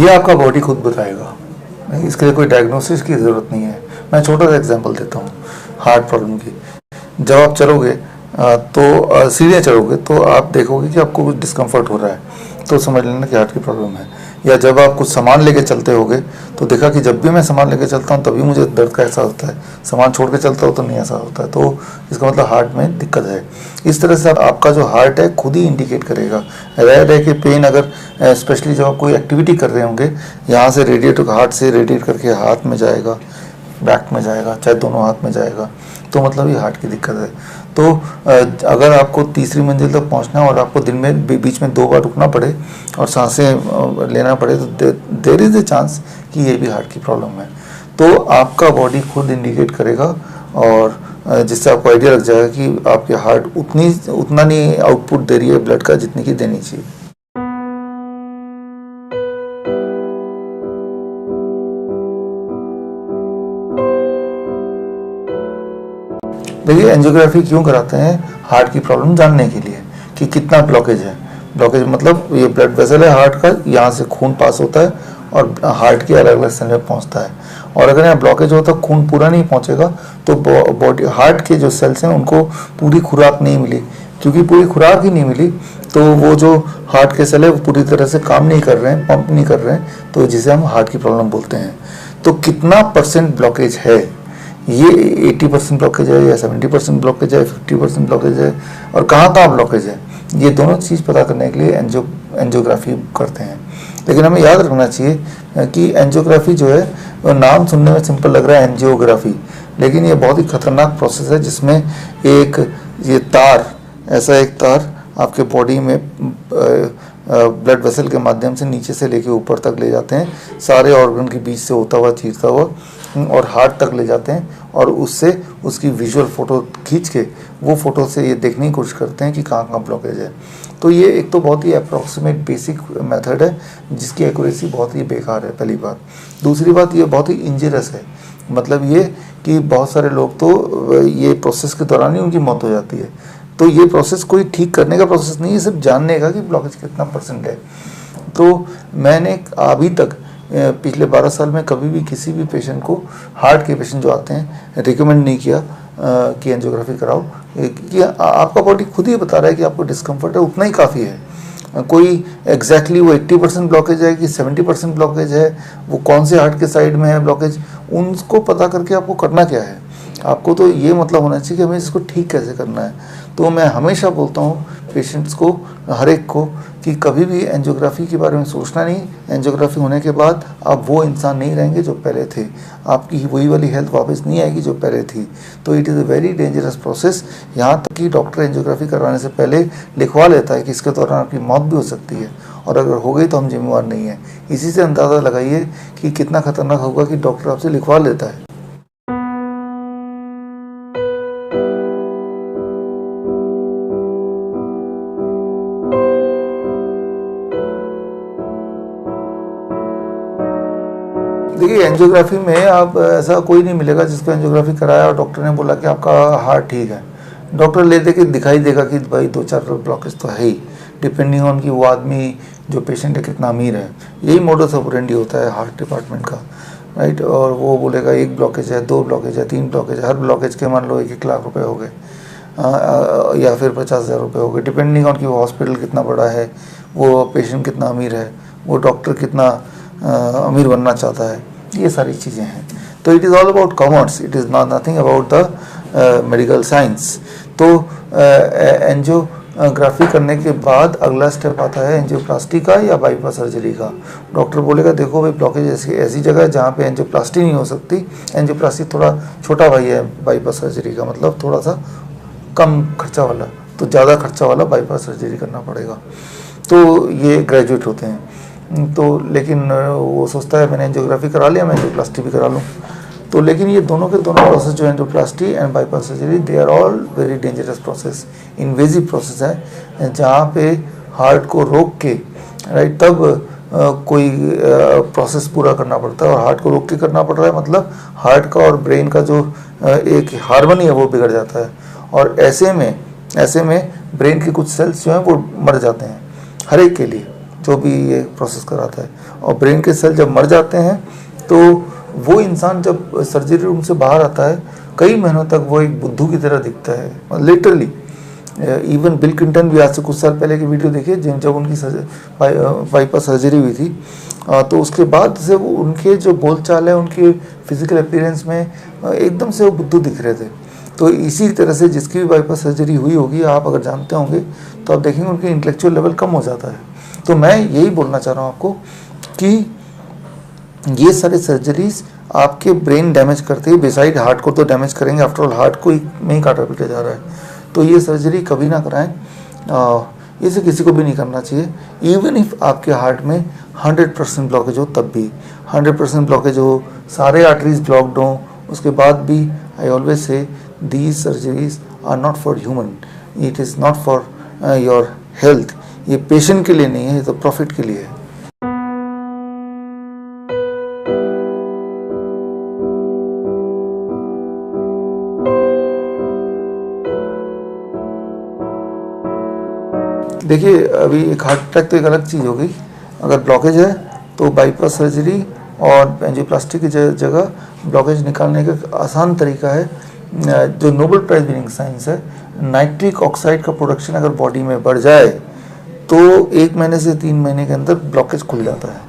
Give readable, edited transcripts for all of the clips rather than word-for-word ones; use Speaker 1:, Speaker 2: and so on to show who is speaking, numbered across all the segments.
Speaker 1: ये आपका बॉडी खुद बताएगा, इसके लिए कोई डायग्नोसिस की ज़रूरत नहीं है। मैं छोटा सा एग्जांपल देता हूँ हार्ट प्रॉब्लम की। जब आप चलोगे तो सीढ़ियाँ चढ़ोगे तो आप देखोगे कि आपको कुछ डिस्कम्फर्ट हो रहा है, तो समझ लेना कि हार्ट की प्रॉब्लम है। या जब आप कुछ सामान लेके चलते होगे तो देखा कि जब भी मैं सामान लेके चलता हूँ तभी मुझे दर्द का एहसास होता है, सामान छोड़ के चलता हूँ तो नहीं ऐसा होता है, तो इसका मतलब हार्ट में दिक्कत है। इस तरह से आपका जो हार्ट है खुद ही इंडिकेट करेगा। रह रह के पेन, अगर स्पेशली जब आप कोई एक्टिविटी कर रहे होंगे, यहाँ से रेडिएट हार्ट से रेडिएट करके हाथ में जाएगा, बैक में जाएगा, चाहे दोनों हाथ में जाएगा, तो मतलब ये हार्ट की दिक्कत है। तो अगर आपको तीसरी मंजिल तक पहुंचना है और आपको दिन में बीच में 2 बार रुकना पड़े और सांसें लेना पड़े, तो देयर इज़ ए चांस कि ये भी हार्ट की प्रॉब्लम है। तो आपका बॉडी खुद इंडिकेट करेगा, और जिससे आपको आइडिया लग जाएगा कि आपके हार्ट उतना नहीं आउटपुट दे रही है ब्लड का जितनी की देनी चाहिए। देखिए, एंजियोग्राफी क्यों कराते हैं? हार्ट की प्रॉब्लम जानने के लिए कि कितना ब्लॉकेज है। ब्लॉकेज मतलब ये ब्लड वेसल है हार्ट का, यहाँ से खून पास होता है और हार्ट की अलग अलग सेल में पहुँचता है। और अगर यहाँ ब्लॉकेज होता है, खून पूरा नहीं पहुँचेगा, तो बॉडी हार्ट के जो सेल्स हैं उनको पूरी खुराक नहीं मिली। क्योंकि पूरी खुराक ही नहीं मिली तो वो जो हार्ट के सेल है वो पूरी तरह से काम नहीं कर रहे हैं, पंप नहीं कर रहे हैं, तो जिसे हम हार्ट की प्रॉब्लम बोलते हैं। तो कितना % ब्लॉकेज है, ये 80% ब्लॉकेज है या 70% ब्लॉकेज है, 50% ब्लॉकेज है, और कहाँ कहाँ ब्लॉकेज है, ये दोनों चीज़ पता करने के लिए एंजियोग्राफी करते हैं। लेकिन हमें याद रखना चाहिए कि एंजियोग्राफी जो है, नाम सुनने में सिंपल लग रहा है एंजियोग्राफी, लेकिन ये बहुत ही खतरनाक प्रोसेस है जिसमें ये तार, ऐसा एक तार आपके बॉडी में ब्लड वेसल के माध्यम से नीचे से लेके ऊपर तक ले जाते हैं, सारे ऑर्गन के बीच से होता हुआ, चीरता हुआ, और हार्ट तक ले जाते हैं, और उससे उसकी विजुअल फ़ोटो खींच के वो फ़ोटो से ये देखने की कोशिश करते हैं कि कहाँ कहाँ ब्लॉकेज है। तो ये एक तो बहुत ही अप्रॉक्सीमेट बेसिक मेथड है जिसकी एक्यूरेसी बहुत ही बेकार है, पहली बात। दूसरी बात, ये बहुत ही इंजरियस है, मतलब ये कि बहुत सारे लोग तो ये प्रोसेस के दौरान ही उनकी मौत हो जाती है। तो ये प्रोसेस कोई ठीक करने का प्रोसेस नहीं है, सिर्फ जानने का कि ब्लॉकेज कितना % है। तो मैंने अभी तक पिछले 12 साल में कभी भी किसी भी पेशेंट को, हार्ट के पेशेंट जो आते हैं, रिकमेंड नहीं किया कि एंजियोग्राफी कराओ, कि आपका बॉडी खुद ही बता रहा है कि आपको डिस्कम्फर्ट है, उतना ही काफ़ी है। कोई एग्जैक्टली वो 80% ब्लॉकेज है कि 70% ब्लॉकेज है, वो कौन से हार्ट के साइड में है ब्लॉकेज, उनको पता करके आपको करना क्या है। आपको तो ये मतलब होना चाहिए कि हमें इसको ठीक कैसे करना है। तो मैं हमेशा बोलता हूँ पेशेंट्स को, हर एक को, कि कभी भी एंजियोग्राफी के बारे में सोचना नहीं। एंजियोग्राफी होने के बाद आप वो इंसान नहीं रहेंगे जो पहले थे, आपकी वही वाली हेल्थ वापस नहीं आएगी जो पहले थी। तो it is a very dangerous process. यहाँ तक कि डॉक्टर एंजियोग्राफी करवाने से पहले लिखवा लेता है कि इसके दौरान आपकी मौत भी हो सकती है, और अगर हो गई तो हम जिम्मेवार नहीं हैं। इसी से अंदाज़ा लगाइए कि कितना खतरनाक होगा कि डॉक्टर आपसे लिखवा लेता है। देखिए, एंजियोग्राफी में आप ऐसा कोई नहीं मिलेगा जिसको एंजियोग्राफी कराया और डॉक्टर ने बोला कि आपका हार्ट ठीक है। डॉक्टर ले दे के दिखाई देगा कि भाई 2-4 ब्लॉकेज तो है ही, डिपेंडिंग ऑन कि वो आदमी जो पेशेंट है कितना अमीर है। यही मोडस ऑपरेंडी होता है हार्ट डिपार्टमेंट का, राइट। और वो बोलेगा 1 ब्लॉकेज है, 2 ब्लॉकेज है, 3 ब्लॉकेज है, हर ब्लॉकेज के मान लो 1-1 लाख रुपये हो गए, या फिर 50,000 रुपये हो गए, डिपेंडिंग ऑन कि वो हॉस्पिटल कितना बड़ा है, वो पेशेंट कितना अमीर है, वो डॉक्टर कितना अमीर बनना चाहता है, ये सारी चीज़ें हैं। तो it is all about commerce, it is not nothing about the medical science. तो एंजियोग्राफी करने के बाद अगला स्टेप आता है एंजियोप्लास्टी का या बाईपास सर्जरी का। डॉक्टर बोलेगा देखो भाई, ब्लॉकेज ऐसी जगह है जहाँ पे एंजियोप्लास्टी नहीं हो सकती। एंजियोप्लास्टी थोड़ा छोटा भाई है बाईपास सर्जरी का, मतलब थोड़ा सा कम खर्चा वाला, तो ज़्यादा खर्चा वाला बाईपास सर्जरी करना पड़ेगा। तो ये ग्रेजुएट होते हैं। तो लेकिन वो सोचता है मैंने एंजियोग्राफी करा लिया, मैं एंजियोप्लास्टी भी करा लूँ। तो लेकिन ये दोनों के दोनों प्रोसेस जो angioplasty and bypass surgery, they are all very dangerous process, invasive process है, जहाँ पे हार्ट को रोक के, राइट, तब कोई प्रोसेस पूरा करना पड़ता है। और हार्ट को रोक के करना पड़ रहा है मतलब हार्ट का और ब्रेन का जो एक हार्मनी है वो बिगड़ जाता है, और ऐसे में ब्रेन के कुछ सेल्स जो हैं वो मर जाते हैं, हर एक के लिए, जो भी ये प्रोसेस कराता है। और ब्रेन के सेल जब मर जाते हैं तो वो इंसान जब सर्जरी रूम से बाहर आता है कई महीनों तक वो एक बुद्धू की तरह दिखता है, लिटरली। इवन बिल क्लिंटन भी आज से कुछ साल पहले की वीडियो देखिए जब उनकी बाईपास सर्जरी हुई थी, तो उसके बाद से वो उनके जो बोलचाल है, उनके फिजिकल अपीयरेंस में एकदम से वो बुद्धू दिख रहे थे। तो इसी तरह से जिसकी भी बाईपास सर्जरी हुई होगी, आप अगर जानते होंगे तो आप देखेंगे उनके इंटेलेक्चुअल लेवल कम हो जाता है। तो मैं यही बोलना चाह रहा हूँ आपको कि ये सारे सर्जरीज आपके ब्रेन डैमेज करते हैं, बिसाइड हार्ट को तो डैमेज करेंगे, आफ्टर ऑल हार्ट को में ही काटा पीटा जा रहा है। तो ये सर्जरी कभी ना कराएं, इसे किसी को भी नहीं करना चाहिए। इवन इफ आपके हार्ट में 100% ब्लॉकेज हो, तब भी 100% ब्लॉकेज हो, सारे आर्टरीज ब्लॉक्ड हों, उसके बाद भी I always say these surgeries are not for human, it is not for your health. ये पेशेंट के लिए नहीं है, ये तो प्रॉफिट के लिए है। देखिए, अभी एक हार्ट अटैक तो एक अलग चीज़ हो गई। अगर ब्लॉकेज है तो बाईपास सर्जरी और एंजियोप्लास्टी की जगह ब्लॉकेज निकालने का आसान तरीका है, जो नोबेल प्राइज विनिंग साइंस है, नाइट्रिक ऑक्साइड का प्रोडक्शन अगर बॉडी में बढ़ जाए तो 1 महीने से 3 महीने के अंदर ब्लॉकेज खुल जाता है।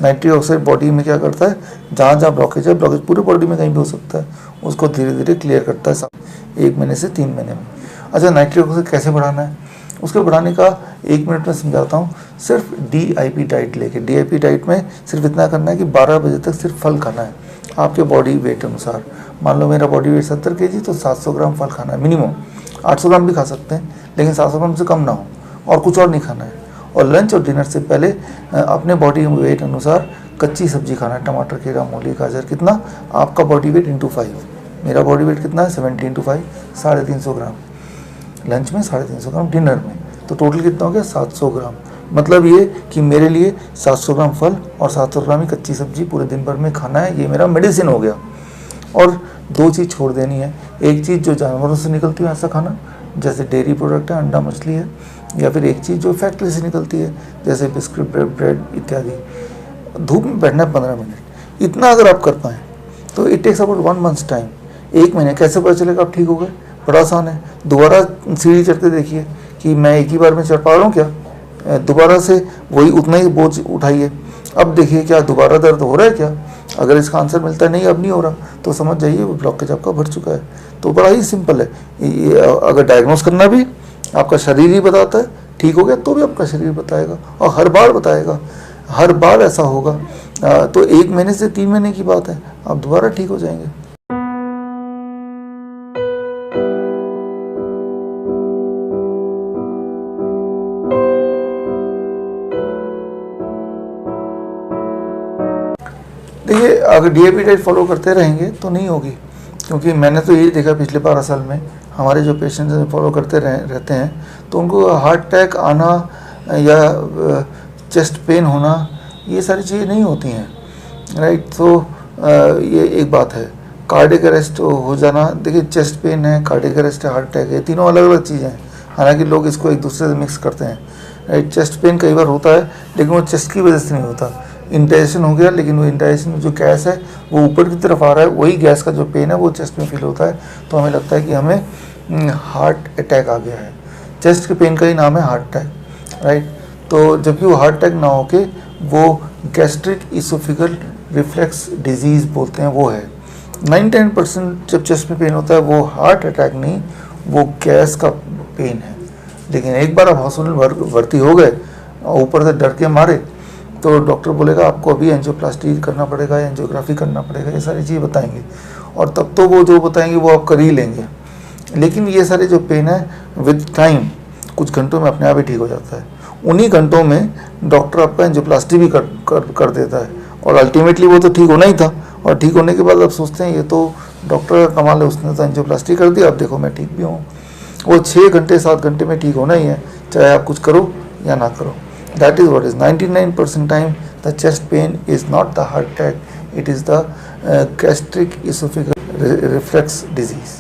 Speaker 1: नाइट्रिक ऑक्साइड बॉडी में क्या करता है, जहाँ जहाँ ब्लॉकेज है, ब्लॉकेज पूरी बॉडी में कहीं भी हो सकता है, उसको धीरे धीरे क्लियर करता है 1 महीने से 3 महीने में। अच्छा, नाइट्रिक ऑक्साइड कैसे बढ़ाना है, उसको बढ़ाने का 1 मिनट में समझाता हूँ। सिर्फ DIP डाइट लेके, DIP डाइट में सिर्फ इतना करना है कि 12 बजे तक सिर्फ फल खाना है आपके बॉडी वेट अनुसार। मान लो मेरा बॉडी वेट 70 kg, तो 700 ग्राम फल खाना है मिनिमम। 800 ग्राम भी खा सकते हैं, लेकिन 700 ग्राम से कम ना हो, और कुछ और नहीं खाना है। और लंच और डिनर से पहले अपने बॉडी वेट अनुसार कच्ची सब्जी खाना है, टमाटर, खीरा, मूली, गाजर। कितना? आपका बॉडी वेट इंटू 5। मेरा बॉडी वेट कितना है? 70 इंटू 5, 350 ग्राम लंच में, 350 ग्राम डिनर में, तो टोटल कितना हो गया? 700 ग्राम। मतलब ये कि मेरे लिए 700 ग्राम फल और 700 ग्राम ही कच्ची सब्जी पूरे दिन भर में खाना है, ये मेरा मेडिसिन हो गया। और 2 चीज़ छोड़ देनी है। एक चीज़ जो जानवरों से निकलती है ऐसा खाना, जैसे डेयरी प्रोडक्ट है, अंडा, मछली है, या फिर एक चीज़ जो फैक्ट्री से निकलती है, जैसे बिस्किट, ब्रेड इत्यादि। धूप में बैठना है 15 मिनट, इतना अगर आप कर पाएँ तो it takes about 1 months time. 1 महीने कैसे पता चलेगा आप ठीक हो गए? बड़ा आसान है। दोबारा सीढ़ी चढ़ते देखिए कि मैं एक ही बार में चढ़ पा रहा हूँ क्या? दोबारा से वही उतना ही बोझ उठाइए। अब देखिए क्या दोबारा दर्द हो रहा है क्या? अगर इसका आंसर मिलता है नहीं, अब नहीं हो रहा, तो समझ जाइए वो ब्लॉकेज आपका भर चुका है। तो बड़ा ही सिंपल है। अगर डायग्नोस करना भी आपका शरीर ही बताता है, ठीक हो गया तो भी आपका शरीर बताएगा, और हर बार बताएगा, हर बार ऐसा होगा। तो 1 महीने से 3 महीने की बात है, आप दोबारा ठीक हो जाएंगे। देखिए, अगर DIP डाइट फॉलो करते रहेंगे तो नहीं होगी, क्योंकि मैंने तो यही देखा पिछले 12 साल में हमारे जो पेशेंट्स फॉलो करते रहते हैं तो उनको हार्ट अटैक आना या चेस्ट पेन होना, ये सारी चीज़ें नहीं होती हैं, राइट। तो ये एक बात है। कार्डियक अरेस्ट हो जाना, देखिए चेस्ट पेन है, कार्डियक अरेस्ट है, हार्ट अटैक है, तीनों अलग अलग चीज़ें हैं। हालांकि लोग इसको एक दूसरे से मिक्स करते हैं, राइट। चेस्ट पेन कई बार होता है, लेकिन वो चेस्ट की वजह से नहीं होता। इंडाइजेशन हो गया, लेकिन वो इंडाइजेशन में जो गैस है वो ऊपर की तरफ आ रहा है, वही गैस का जो पेन है वो चेस्ट में फील होता है, तो हमें लगता है कि हमें हार्ट अटैक आ गया है। चेस्ट के पेन का ही नाम है हार्ट अटैक, राइट। तो जबकि वो हार्ट अटैक ना होके वो गैस्ट्रिक इसोफिगल रिफ्लेक्स डिजीज़ बोलते हैं, वो है। 99% जब चेस्ट में पेन होता है वो हार्ट अटैक नहीं, वो गैस का पेन है। लेकिन एक बार आप हॉस्पिटल भर्ती हो गए और ऊपर से डर के मारे, तो डॉक्टर बोलेगा आपको अभी एंजियोप्लास्टी करना पड़ेगा, एंजियोग्राफी करना पड़ेगा, ये सारी चीज़ें बताएंगे, और तब तो वो जो बताएंगे वो आप कर ही लेंगे। लेकिन ये सारे जो पेन है विद टाइम कुछ घंटों में अपने आप ही ठीक हो जाता है। उन्हीं घंटों में डॉक्टर आपका एंजियोप्लास्टी भी कर देता है, और अल्टीमेटली वो तो ठीक होना ही था, और ठीक होने के बाद आप सोचते हैं ये तो डॉक्टर का कमाल है, उसने तो एंजियोप्लास्टी कर दिया, अब देखो मैं ठीक भी हूँ। वो 6 घंटे 7 घंटे में ठीक होना ही है, चाहे आप कुछ करो या ना करो। That is what is 99% time the chest pain is not the heart attack, it is the gastric esophageal reflux disease.